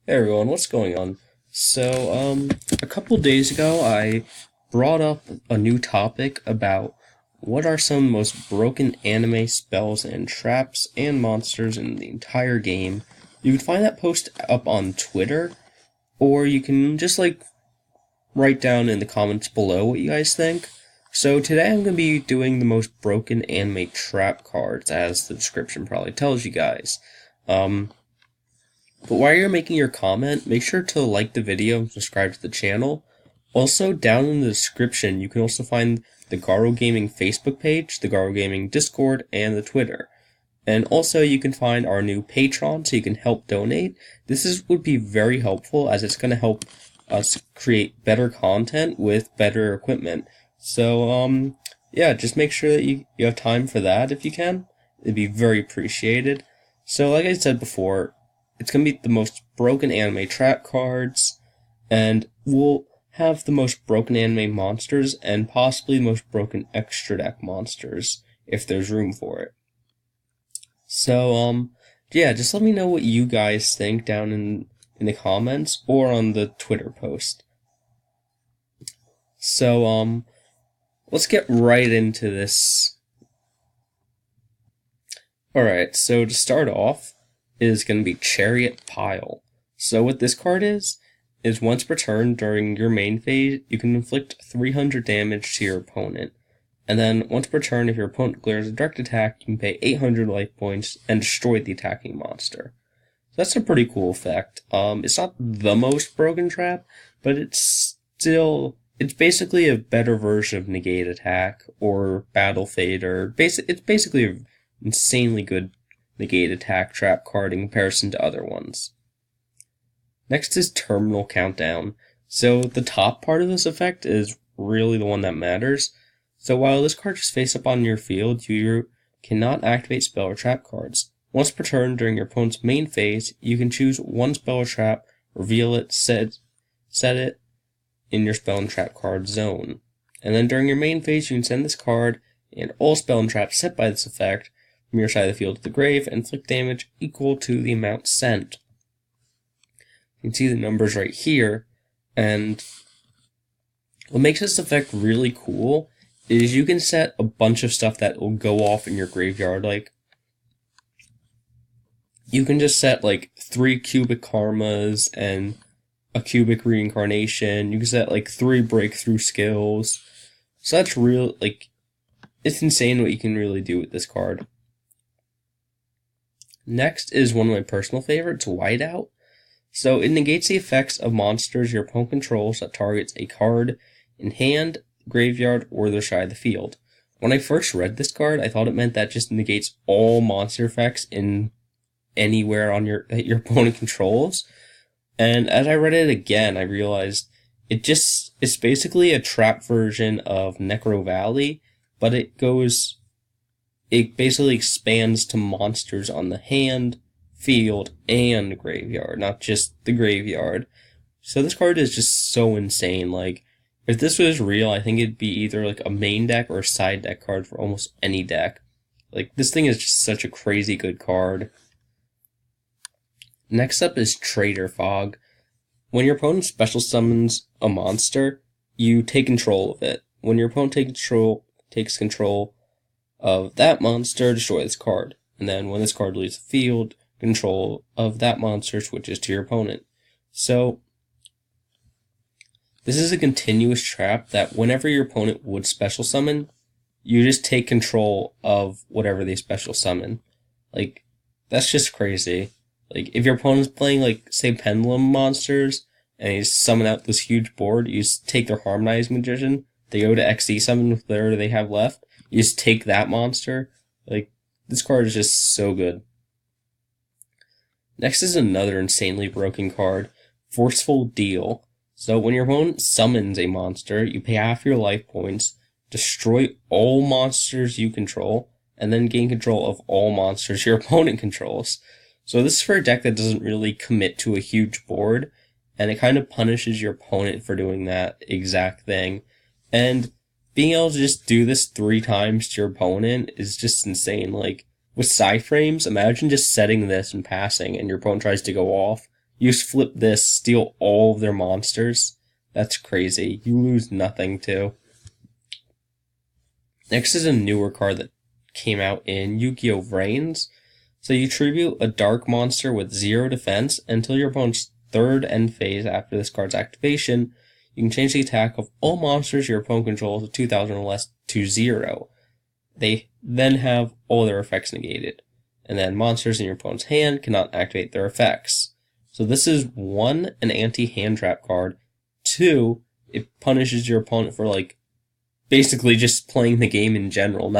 Hey everyone, what's going on? A couple days ago, I brought up a new topic about what are some most broken anime spells and traps and monsters in the entire game. You can find that post up on Twitter, or you can just write down in the comments below what you guys think. So today I'm going to be doing the most broken anime trap cards, as the description probably tells you guys. Um, but while you're making your comment, make sure to like the video and subscribe to the channel. Also, down in the description, you can also find the Garo Gaming Facebook page, the Garo Gaming Discord, and the Twitter. And also, you can find our new Patreon, so you can help donate. Would be very helpful, as it's going to help us create better content with better equipment. Yeah, just make sure that you have time for that if you can. It'd be very appreciated. So, like I said before, it's going to be the most broken anime trap cards, and we'll have the most broken anime monsters, and possibly the most broken extra deck monsters, if there's room for it. Yeah, just let me know what you guys think down in the comments, or on the Twitter post. Let's get right into this. Alright, so to start off, is going to be Chariot Pile. So what this card is once per turn during your main phase, you can inflict 300 damage to your opponent. And then once per turn, if your opponent declares a direct attack, you can pay 800 life points and destroy the attacking monster. So that's a pretty cool effect. It's not the most broken trap, but it's basically a better version of Negate Attack or Battle Fade, it's basically an insanely good Negate Attack trap card in comparison to other ones. Next is Terminal Countdown. So the top part of this effect is really the one that matters. So while this card is face up on your field, you cannot activate spell or trap cards. Once per turn during your opponent's main phase, you can choose one spell or trap, reveal it, set it in your spell and trap card zone. And then during your main phase, you can send this card and all spell and traps set by this effect from your side of the field to the grave and inflict damage equal to the amount sent. You can see the numbers right here, and what makes this effect really cool is you can set a bunch of stuff that will go off in your graveyard. You can just set 3 cubic karmas and a cubic reincarnation. You can set 3 breakthrough skills. So that's it's insane what you can really do with this card. Next is one of my personal favorites, Whiteout. So it negates the effects of monsters your opponent controls that targets a card in hand, graveyard, or the side of the field. When I first read this card, I thought it meant that just negates all monster effects in anywhere that your opponent controls. And as I read it again, I realized it's basically a trap version of Necro Valley, but it basically expands to monsters on the hand, field, and graveyard, not just the graveyard. So this card is just so insane. If this was real, I think it'd be either a main deck or a side deck card for almost any deck. This thing is just such a crazy good card. Next up is Traitor Fog. When your opponent special summons a monster, you take control of it. When your opponent takes control of that monster, destroy this card. And then when this card leaves the field, control of that monster switches to your opponent. So this is a continuous trap that whenever your opponent would special summon, you just take control of whatever they special summon. That's just crazy. If your opponent's playing, say, Pendulum monsters, and you summon out this huge board, you just take their Harmonized Magician, they go to XD summon with whatever they have left, you just take that monster. This card is just so good. Next is another insanely broken card, Forceful Deal. So when your opponent summons a monster, you pay half your life points, destroy all monsters you control, and then gain control of all monsters your opponent controls. So this is for a deck that doesn't really commit to a huge board, and it kind of punishes your opponent for doing that exact thing. And being able to just do this 3 times to your opponent is just insane. With Psyframes, imagine just setting this and passing, and your opponent tries to go off. You just flip this, steal all of their monsters. That's crazy. You lose nothing too. Next is a newer card that came out in Yu-Gi-Oh! Reigns. So you tribute a dark monster with 0 defense until your opponent's third end phase after this card's activation. You can change the attack of all monsters your opponent controls with 2,000 or less to 0. They then have all their effects negated. And then monsters in your opponent's hand cannot activate their effects. So this is 1, an anti-hand trap card. 2, it punishes your opponent for basically just playing the game in general.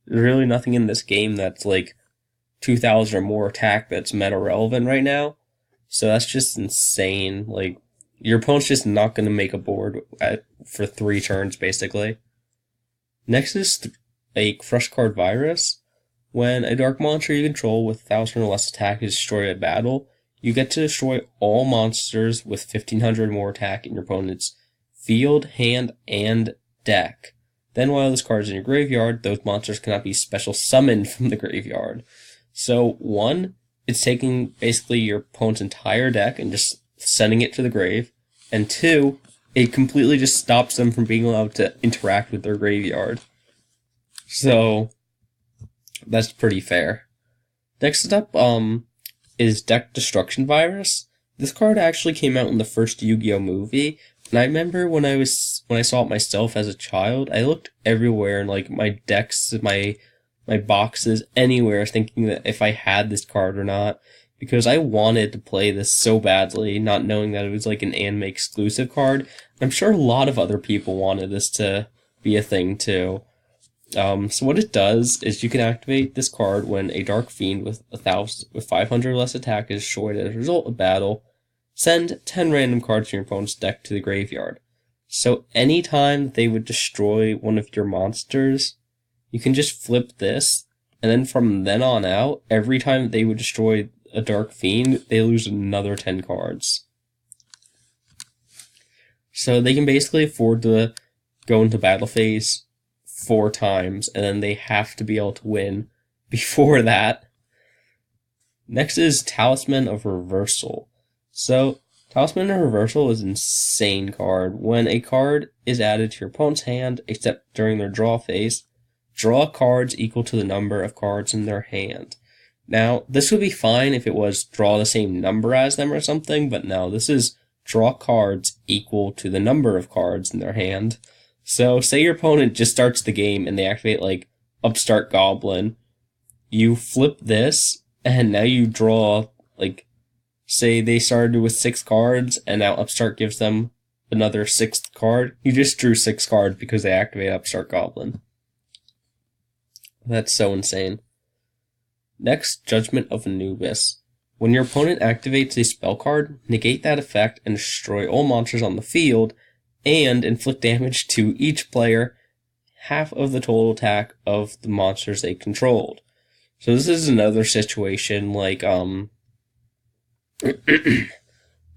Really nothing in this game that's 2,000 or more attack that's meta relevant right now. So that's just insane. Your opponent's just not going to make a board for 3 turns, basically. Next is a Crush Card Virus. When a dark monster you control with 1,000 or less attack is destroyed at battle, you get to destroy all monsters with 1,500 or more attack in your opponent's field, hand, and deck. Then while this card is in your graveyard, those monsters cannot be special summoned from the graveyard. So 1, it's taking basically your opponent's entire deck and just sending it to the grave. And 2, it completely just stops them from being allowed to interact with their graveyard. So that's pretty fair. Next up is Deck Destruction Virus. This card actually came out in the first Yu-Gi-Oh! Movie, and I remember when I saw it myself as a child, I looked everywhere in my decks, my boxes, anywhere, thinking that if I had this card or not, because I wanted to play this so badly, not knowing that it was an anime exclusive card. I'm sure a lot of other people wanted this to be a thing too. So what it does is you can activate this card when a Dark Fiend with 500 less attack is destroyed as a result of battle. Send 10 random cards from your opponent's deck to the graveyard. So anytime they would destroy one of your monsters, you can just flip this, and then from then on out, every time they would destroy a Dark Fiend, they lose another 10 cards. So they can basically afford to go into battle phase 4 times, and then they have to be able to win before that. Next is Talisman of Reversal. So, Talisman of Reversal is an insane card. When a card is added to your opponent's hand, except during their draw phase, draw cards equal to the number of cards in their hand. Now, this would be fine if it was draw the same number as them or something, but no, this is draw cards equal to the number of cards in their hand. So, say your opponent just starts the game and they activate Upstart Goblin. You flip this, and now you draw, say they started with 6 cards, and now Upstart gives them another 6th card. You just drew 6 cards because they activate Upstart Goblin. That's so insane. Next, Judgment of Anubis. When your opponent activates a spell card, negate that effect and destroy all monsters on the field, and inflict damage to each player, half of the total attack of the monsters they controlled. So this is another situation this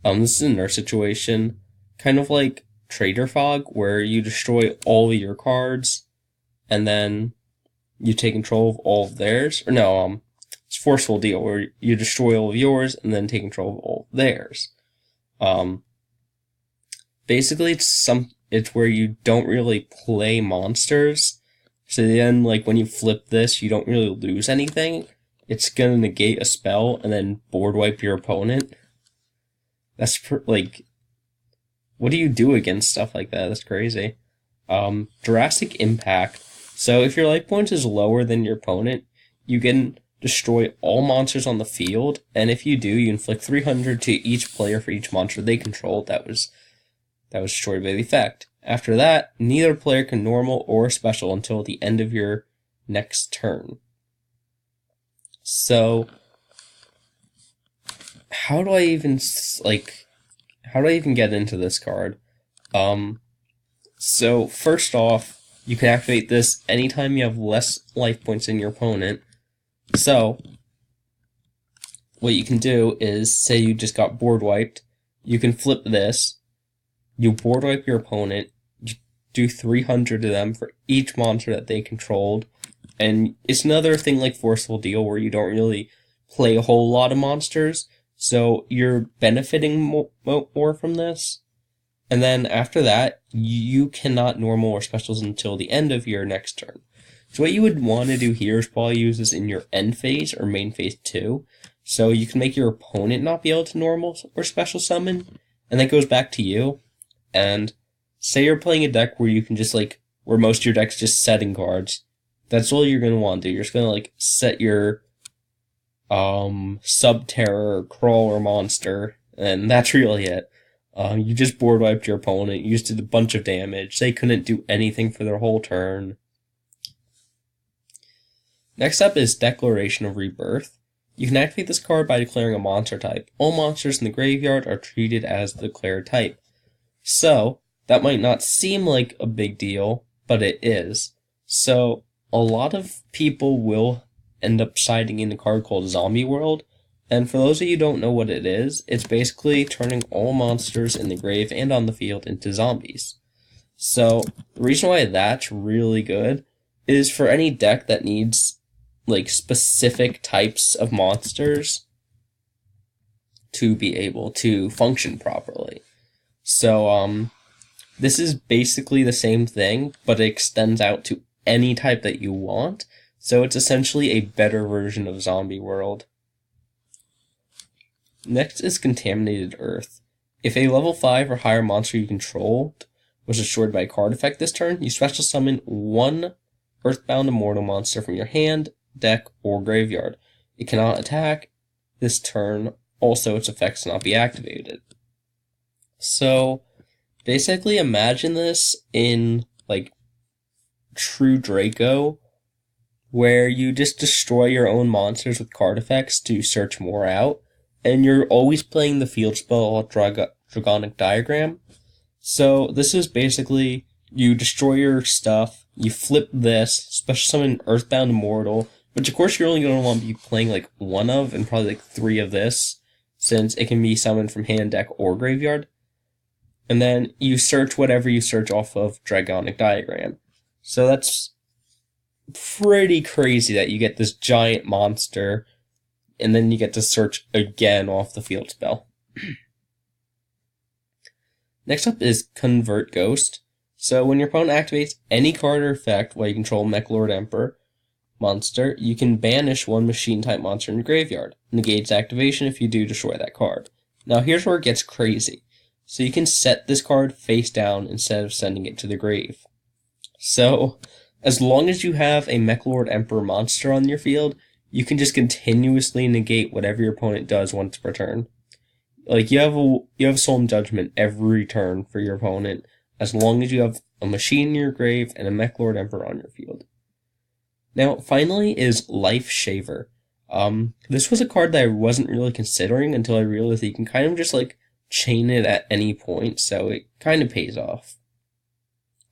is another situation, kind of like Trader Fog, where you destroy all of your cards, and then you take control of all of theirs. Or no, it's Forceful Deal, where you destroy all of yours, and then take control of all of theirs. Basically, it's where you don't really play monsters, so then, when you flip this, you don't really lose anything. It's gonna negate a spell and then board wipe your opponent. That's what do you do against stuff like that? That's crazy. Jurassic Impact. So if your life points is lower than your opponent, you can destroy all monsters on the field, and if you do, you inflict 300 to each player for each monster they control that was destroyed by the effect. After that, neither player can normal or special until the end of your next turn. So, how do I even get into this card? So first off, you can activate this anytime you have less life points than your opponent. So, what you can do is, say you just got board wiped, you can flip this, you board wipe your opponent, you do 300 to them for each monster that they controlled, and it's another thing like Forceful Deal where you don't really play a whole lot of monsters, So you're benefiting more from this. And then after that, you cannot normal or specials until the end of your next turn. So what you would want to do here is probably use this in your end phase or main phase 2. So you can make your opponent not be able to normal or special summon, and that goes back to you. And say you're playing a deck where you can just where most of your deck's just setting cards. That's all you're going to want to do. You're just going to set your Sub-Terror, Crawler monster, and that's really it. You just board wiped your opponent, you just did a bunch of damage, they couldn't do anything for their whole turn. Next up is Declaration of Rebirth. You can activate this card by declaring a monster type. All monsters in the graveyard are treated as the declared type. So, that might not seem like a big deal, but it is. So, a lot of people will end up siding in a card called Zombie World. And for those of you who don't know what it is, it's basically turning all monsters in the grave and on the field into zombies. So, the reason why that's really good is for any deck that needs, specific types of monsters to be able to function properly. So, this is basically the same thing, but it extends out to any type that you want. So, it's essentially a better version of Zombie World. Next is Contaminated Earth. If a level 5 or higher monster you controlled was destroyed by a card effect this turn, you special summon one Earthbound Immortal monster from your hand, deck, or graveyard. It cannot attack this turn, also its effects cannot be activated. So, basically imagine this in, True Draco, where you just destroy your own monsters with card effects to search more out. And you're always playing the field spell Dragonic Diagram. So this is basically, you destroy your stuff, you flip this, special summon Earthbound Immortal, which of course you're only going to want to be playing one of, and probably 3 of this, since it can be summoned from hand, deck, or graveyard. And then you search whatever you search off of Dragonic Diagram. So that's pretty crazy that you get this giant monster, and then you get to search again off the field spell. Next up is Convert Ghost. So when your opponent activates any card or effect while you control Mech-Lord Emperor monster, you can banish one machine-type monster in your graveyard. Negates activation if you do destroy that card. Now here's where it gets crazy. So you can set this card face down instead of sending it to the grave. So, as long as you have a Mech-Lord Emperor monster on your field, you can just continuously negate whatever your opponent does once per turn. You have Solemn Judgment every turn for your opponent, as long as you have a machine in your grave and a Mech-Lord Emperor on your field. Now, finally is Life Shaver. This was a card that I wasn't really considering until I realized that you can kind of just chain it at any point, so it kind of pays off.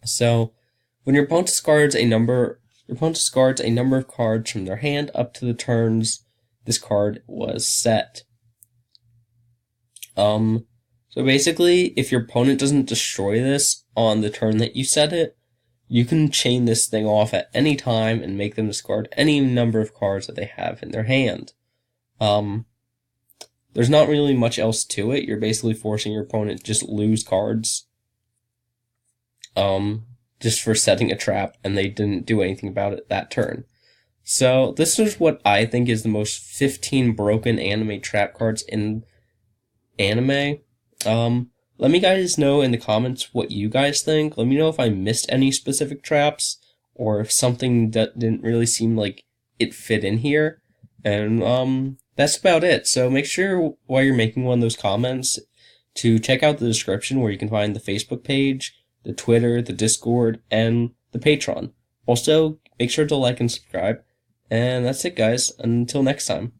So, when your opponent discards a number of cards from their hand up to the turns this card was set. So basically, if your opponent doesn't destroy this on the turn that you set it, you can chain this thing off at any time and make them discard any number of cards that they have in their hand. There's not really much else to it. You're basically forcing your opponent to just lose cards. Just for setting a trap, and they didn't do anything about it that turn. So, this is what I think is the most 15 broken anime trap cards in anime. Let me guys know in the comments what you guys think. Let me know if I missed any specific traps, or if something that didn't really seem like it fit in here. And, that's about it. So make sure while you're making one of those comments to check out the description where you can find the Facebook page, the Twitter, the Discord, and the Patreon. Also, make sure to like and subscribe. And that's it, guys. Until next time.